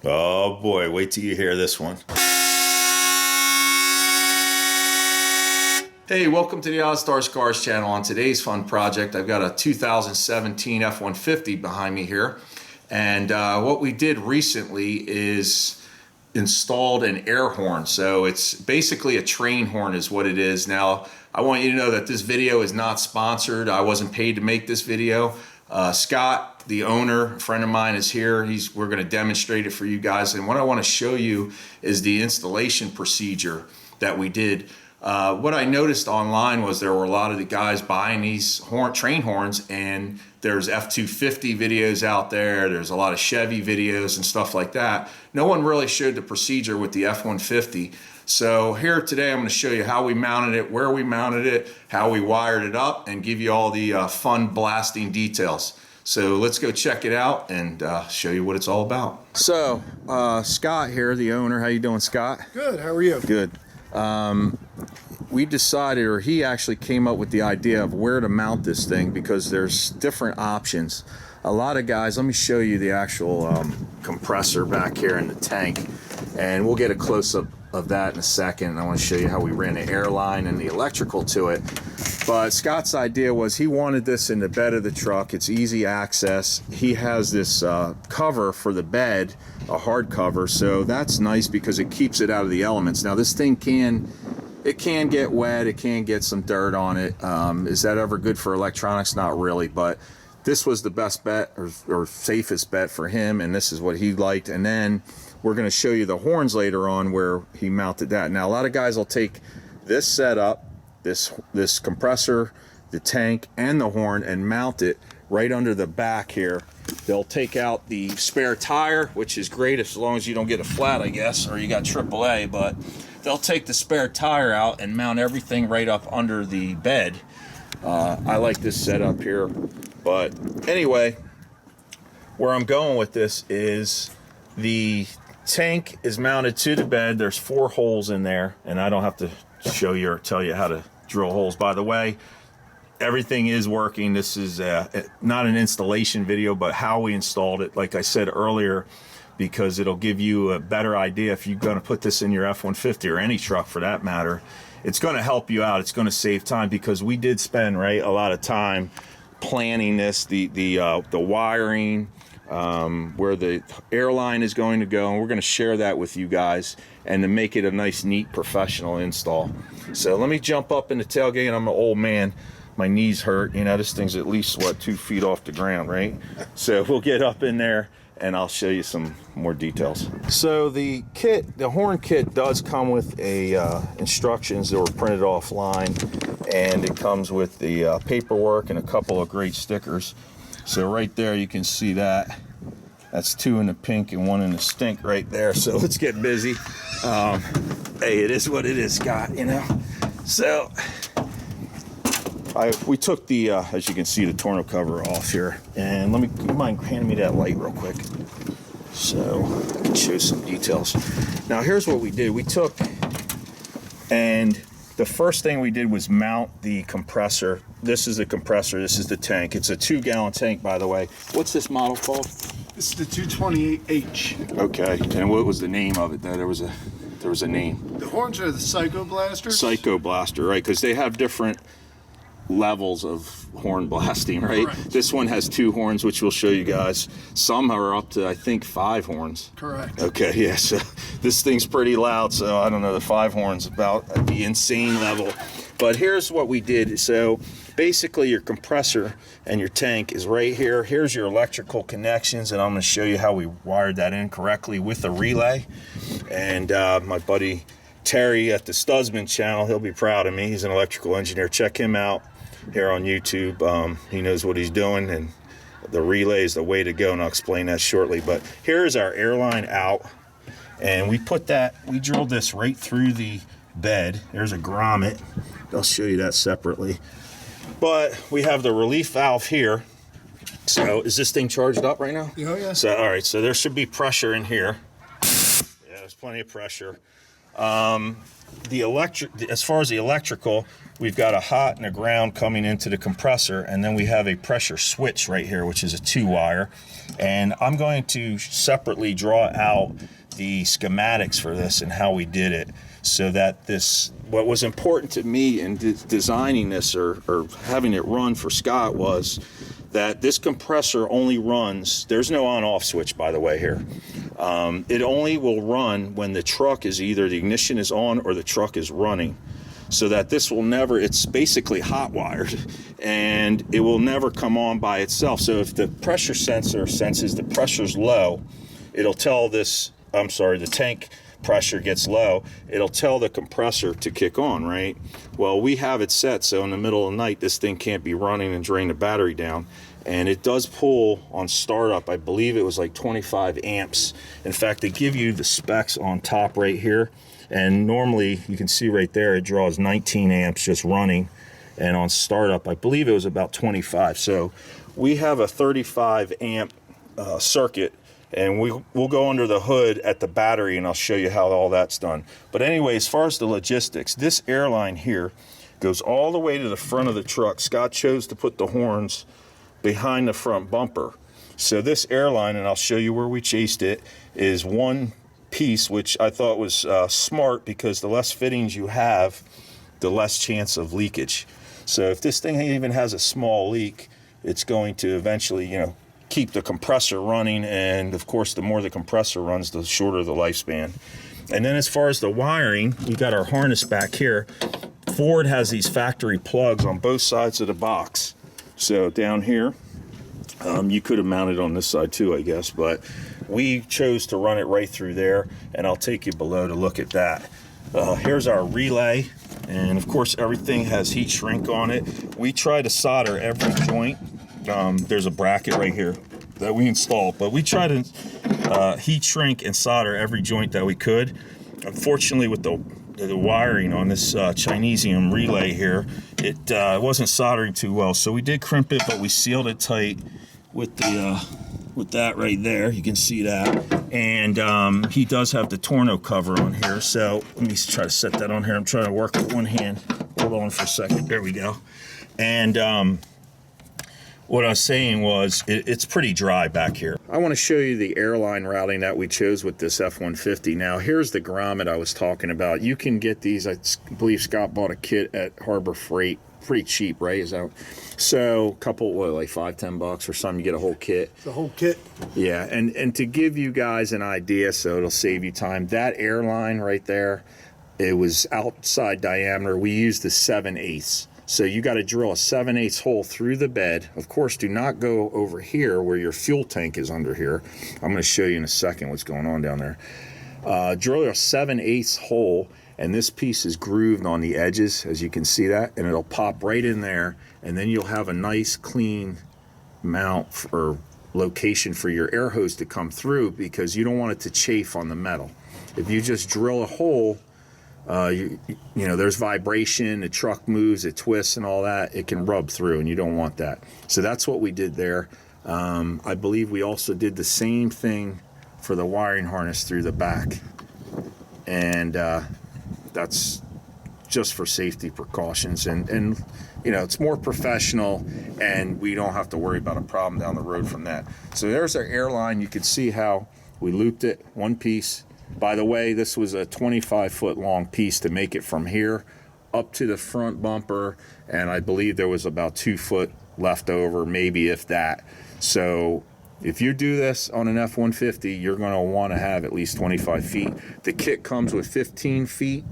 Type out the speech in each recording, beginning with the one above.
Oh boy, wait till you hear this one. Hey, welcome to the Ozzstar Cars channel. On today's fun project, I've got a 2017 F-150 behind me here. And what we did recently is installed an air horn. So it's basically a train horn is what it is. Now, I want you to know that this video is not sponsored. I wasn't paid to make this video. Scott, the owner, a friend of mine, is here. We're going to demonstrate it for you guys. And what I want to show you is the installation procedure that we did. What I noticed online was there were a lot of the guys buying these train horns, and there's F-250 videos out there. There's a lot of Chevy videos and stuff like that. No one really showed the procedure with the F-150. So here today I'm going to show you how we mounted it, where we mounted it, how we wired it up, and give you all the fun blasting details. So let's go check it out and show you what it's all about. So Scott here, the owner. How you doing, Scott? Good. How are you? Good. We decided, or he actually came up with the idea of where to mount this thing, because there's different options. A lot of guys, let me show you the actual compressor back here in the tank, and we'll get a close-up of that in a second. I want to show you how we ran the air line and the electrical to it. But Scott's idea was he wanted this in the bed of the truck. It's easy access. He has this cover for the bed, a hard cover, so that's nice because it keeps it out of the elements. Now this thing can get wet, it can get some dirt on it. Is that ever good for electronics? Not really, but this was the best bet or safest bet for him, and this is what he liked. And then we're going to show you the horns later on where he mounted that. Now a lot of guys will take this setup, this compressor, the tank, and the horn, and mount it right under the back here. They'll take out the spare tire, which is great as long as you don't get a flat, I guess, or you got AAA, but they'll take the spare tire out and mount everything right up under the bed. I like this setup here, but anyway, where I'm going with this is the tank is mounted to the bed. There's 4 holes in there, and I don't have to show you or tell you how to drill holes. By the way, everything is working. This is not an installation video, but how we installed it, like I said earlier, because it'll give you a better idea if you're going to put this in your F-150 or any truck for that matter. It's going to help you out. It's going to save time, because we did spend a lot of time planning this, the wiring, where the airline is going to go, and we're going to share that with you guys and to make it a nice, neat, professional install. So let me jump up in the tailgate. I'm an old man. My knees hurt. You know, this thing's at least, what, 2 feet off the ground, right? So we'll get up in there and I'll show you some more details. So the kit, the horn kit, does come with instructions that were printed offline, and it comes with the paperwork and a couple of great stickers. So right there you can see that. That's 2 in the pink and 1 in the stink right there. So let's get busy. Hey, it is what it is, Scott, you know. So we took the, as you can see, the tonneau cover off here. And you mind handing me that light real quick so I can show some details. Now here's what we did. We took, and the first thing we did was mount the compressor. This is the compressor, this is the tank. It's a 2-gallon tank, by the way. What's this model called? This is the 228H. Okay, and what was the name of it? There was a name. The horns are the Psycho Blasters. Psycho Blaster, right? Because they have different levels of horn blasting, right? Correct. This one has 2 horns, which we'll show you guys. Some are up to, I think, 5 horns. Correct. Okay, yeah, so this thing's pretty loud, so I don't know, the 5 horns about at the insane level. But here's what we did. So basically your compressor and your tank is right here. Here's your electrical connections, and I'm going to show you how we wired that in correctly with a relay. And my buddy Terry at the Studsman channel, he'll be proud of me. He's an electrical engineer. Check him out here on YouTube. He knows what he's doing, and the relay is the way to go, and I'll explain that shortly. But here's our airline out, and we drilled this right through the bed. There's a grommet. I'll show you that separately. But we have the relief valve here. So is this thing charged up right now? Oh, yeah. So, all right, so there should be pressure in here. Yeah, there's plenty of pressure. as far as the electrical, we've got a hot and a ground coming into the compressor, and then we have a pressure switch right here, which is a 2-wire. And I'm going to separately draw out the schematics for this and how we did it, so that what was important to me in designing this or having it run for Scott was that this compressor only runs, there's no on-off switch, by the way, here. It only will run when the truck is either the ignition is on or the truck is running. So that this will never, it's basically hot wired, and it will never come on by itself. So if the pressure sensor senses the pressure's low, it'll tell the tank pressure gets low, it'll tell the compressor to kick on, right? Well, we have it set so in the middle of the night this thing can't be running and drain the battery down. And it does pull on startup, I believe it was like 25 amps. In fact, they give you the specs on top right here, and normally you can see right there it draws 19 amps just running, and on startup I believe it was about 25. So we have a 35 amp circuit, and we'll go under the hood at the battery and I'll show you how all that's done. But anyway, as far as the logistics, this airline here goes all the way to the front of the truck. Scott chose to put the horns behind the front bumper. So this airline, and I'll show you where we chased it, is one piece, which I thought was smart, because the less fittings you have, the less chance of leakage. So if this thing even has a small leak, it's going to eventually, keep the compressor running, and of course the more the compressor runs, the shorter the lifespan. And then as far as the wiring, we got our harness back here. Ford has these factory plugs on both sides of the box. So down here, you could have mounted on this side too, I guess, but we chose to run it right through there, and I'll take you below to look at that. Here's our relay, and of course everything has heat shrink on it. We try to solder every joint. There's a bracket right here that we installed, but we try to heat shrink and solder every joint that we could. Unfortunately, with the wiring on this Chinesium relay here, it wasn't soldering too well, so we did crimp it, but we sealed it tight with that right there. You can see that, and he does have the tonneau cover on here, so let me try to set that on here. I'm trying to work with one hand. Hold on for a second. There we go. And what I was saying was, it's pretty dry back here. I want to show you the airline routing that we chose with this F-150. Now, here's the grommet I was talking about. You can get these, I believe Scott bought a kit at Harbor Freight, pretty cheap, right? Is that so? A couple, like $5-10 or something, you get a whole kit. The whole kit? Yeah, and to give you guys an idea, so it'll save you time, that airline right there, it was outside diameter. We used the 7/8. So you got to drill a 7/8 hole through the bed. Of course, do not go over here where your fuel tank is under here. I'm going to show you in a second what's going on down there. Drill a 7/8 hole, and this piece is grooved on the edges, as you can see that, and it'll pop right in there, and then you'll have a nice clean mount or location for your air hose to come through, because you don't want it to chafe on the metal. If you just drill a hole, there's vibration, the truck moves, it twists and all that, it can rub through, and you don't want that. So that's what we did there. I believe we also did the same thing for the wiring harness through the back, and that's just for safety precautions, and it's more professional, and we don't have to worry about a problem down the road from that. So there's our airline. You can see how we looped it, one piece. By the way, this was a 25-foot long piece to make it from here up to the front bumper, and I believe there was about 2 foot left over, maybe if that. So if you do this on an F-150, you're going to want to have at least 25 feet. The kit comes with 15 feet,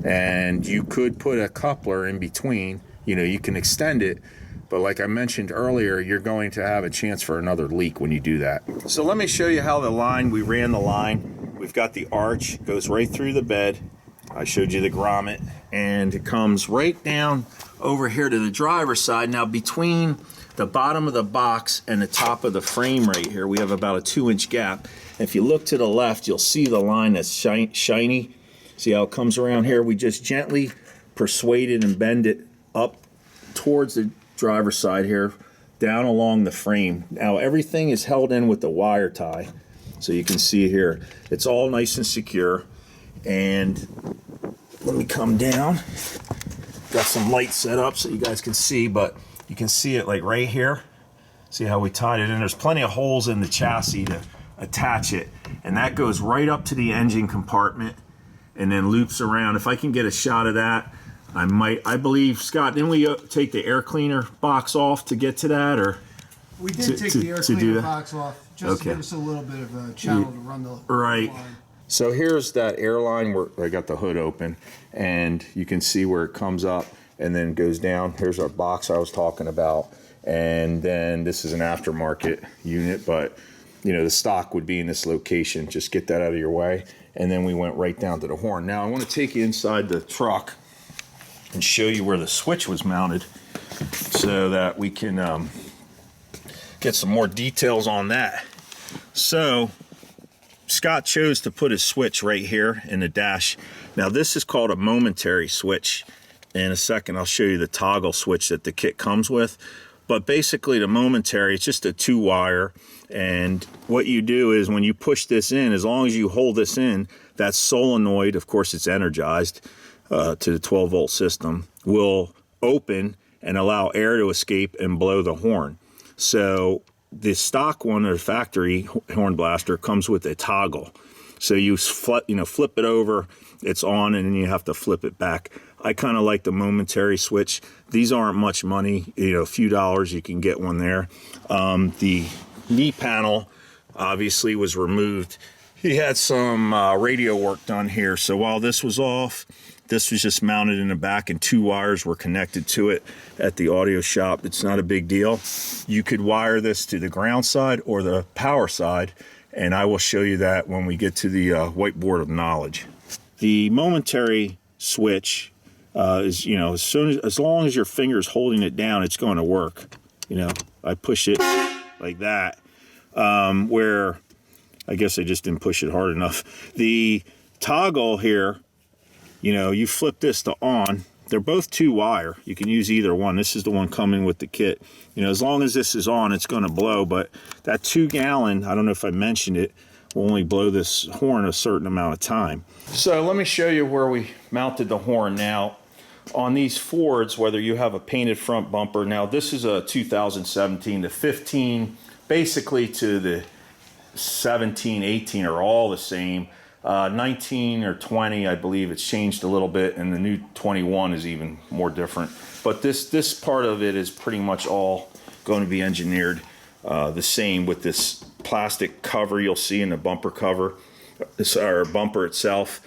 and you could put a coupler in between. You can extend it, but like I mentioned earlier, you're going to have a chance for another leak when you do that. So let me show you how we ran the line. We've got the arch, goes right through the bed. I showed you the grommet, and it comes right down over here to the driver's side. Now, between the bottom of the box and the top of the frame right here, we have about a 2-inch gap. If you look to the left, you'll see the line that's shiny. See how it comes around here? We just gently persuade it and bend it up towards the driver's side here, down along the frame. Now, everything is held in with the wire tie. So you can see here, it's all nice and secure. And let me come down. Got some light set up so you guys can see, but you can see it like right here. See how we tied it in? There's plenty of holes in the chassis to attach it, and that goes right up to the engine compartment and then loops around. If I can get a shot of that, I believe, Scott, didn't we take the air cleaner box off to get to that, or? We did take the air to do cleaner that? box off just to give us a little bit of a channel to run the Right. line. So here's that airline where I got the hood open, and you can see where it comes up and then goes down. Here's our box I was talking about, and then this is an aftermarket unit, but you know the stock would be in this location. Just get that out of your way, and then we went right down to the horn. Now I want to take you inside the truck and show you where the switch was mounted, so that we can get some more details on that. So Scott chose to put his switch right here in the dash. Now this is called a momentary switch. In a second I'll show you the toggle switch that the kit comes with. But basically the momentary, it's just a 2-wire, and what you do is when you push this in, as long as you hold this in, that solenoid, of course it's energized to the 12-volt system, will open and allow air to escape and blow the horn. So the stock one, or factory horn blaster, comes with a toggle. So you flip it over, it's on, and then you have to flip it back. I kind of like the momentary switch. These aren't much money, a few dollars, you can get one there. The knee panel obviously was removed. He had some radio work done here, so while this was off, this was just mounted in the back, and 2 wires were connected to it at the audio shop. It's not a big deal. You could wire this to the ground side or the power side, and I will show you that when we get to the whiteboard of knowledge. The momentary switch is, as long as your finger is holding it down, it's going to work. I push it like that, where I guess I just didn't push it hard enough. The toggle here, you flip this to on. They're both 2-wire. You can use either one. This is the one coming with the kit. As long as this is on, it's going to blow, but that 2-gallon, I don't know if I mentioned it, will only blow this horn a certain amount of time. So let me show you where we mounted the horn. Now, on these Fords, whether you have a painted front bumper, now this is a 2017, the 15, basically to the 17, 18 are all the same. 19 or 20, I believe it's changed a little bit, and the new 21 is even more different. But this part of it is pretty much all going to be engineered the same, with this plastic cover you'll see in the bumper cover, or bumper itself.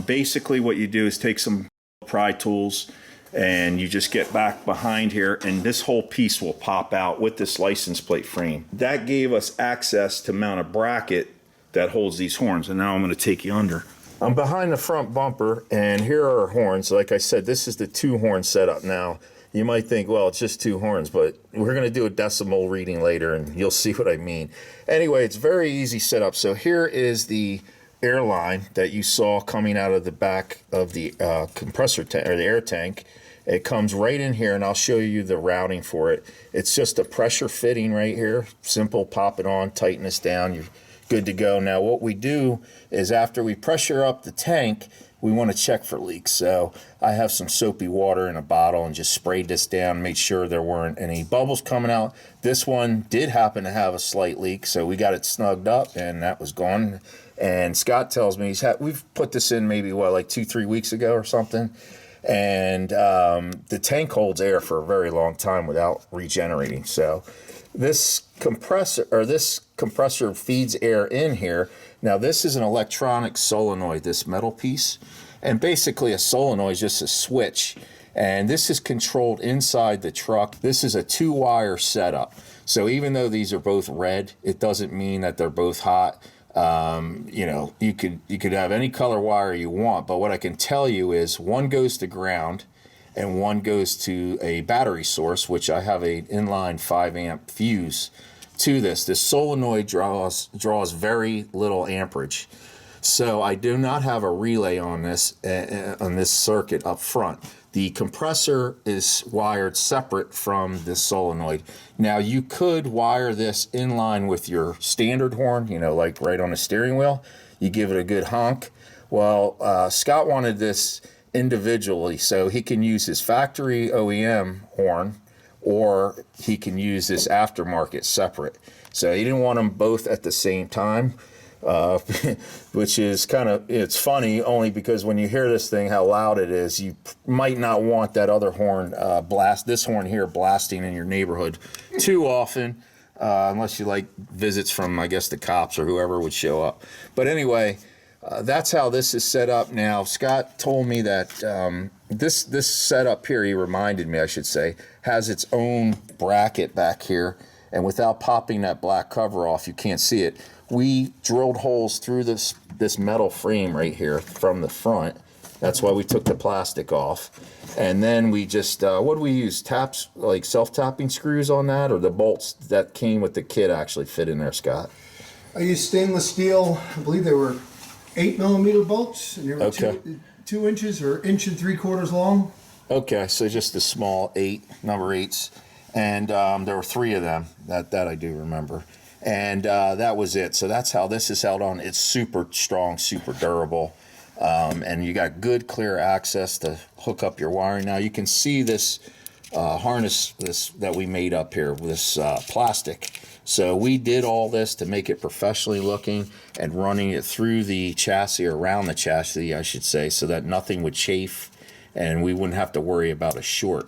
Basically what you do is take some pry tools and you just get back behind here, and this whole piece will pop out with this license plate frame. That gave us access to mount a bracket that holds these horns, and now I'm going to take you under. I'm behind the front bumper, and here are our horns. Like I said, this is the 2-horn setup. Now you might think, well, it's just 2 horns, but we're going to do a decimal reading later and you'll see what I mean. Anyway, it's very easy setup. So here is the airline that you saw coming out of the back of the compressor tank, or the air tank. It comes right in here, and I'll show you the routing for it. It's just a pressure fitting right here. Simple, pop it on, tighten this down, you're good to go. Now what we do is, after we pressure up the tank, we want to check for leaks. So I have some soapy water in a bottle and just sprayed this down, made sure there weren't any bubbles coming out. This one did happen to have a slight leak, so we got it snugged up, and that was gone. And Scott tells me we've put this in maybe like 2-3 weeks ago or something, and the tank holds air for a very long time without regenerating. So this compressor feeds air in here. Now this is an electronic solenoid, this metal piece, and basically a solenoid is just a switch, and this is controlled inside the truck. This is a 2-wire setup, so even though these are both red, it doesn't mean that they're both hot. You could have any color wire you want, but what I can tell you is one goes to ground and one goes to a battery source, which I have an inline 5-amp fuse to this. This solenoid draws very little amperage, so I do not have a relay on this circuit up front. The compressor is wired separate from this solenoid. Now you could wire this in line with your standard horn, like right on the steering wheel. You give it a good honk. Well, Scott wanted this individually. So he can use his factory OEM horn, or he can use this aftermarket separate. So he didn't want them both at the same time, which is kind of, it's funny only because when you hear this thing, how loud it is, you might not want that other horn this horn here blasting in your neighborhood too often, unless you like visits from, I guess, the cops or whoever would show up. But anyway, that's how this is set up now. Scott told me that this setup here, he reminded me, I should say, has its own bracket back here, and without popping that black cover off, you can't see it. We drilled holes through this metal frame right here from the front. That's why we took the plastic off. And then we just, what do we use? Taps, like self-tapping screws on that, or the bolts that came with the kit actually fit in there, Scott? I used stainless steel. I believe they were 8mm bolts, and they were Okay. 2 inches or 1.75 inches long. Okay, so just the small number 8s. And there were 3 of them, that I do remember. And that was it. So that's how this is held on. It's super strong, super durable. And you got good clear access to hook up your wiring. Now you can see this harness that we made up here with this plastic. So we did all this to make it professionally looking and running it through the chassis, or around the chassis, I should say, so that nothing would chafe and we wouldn't have to worry about a short.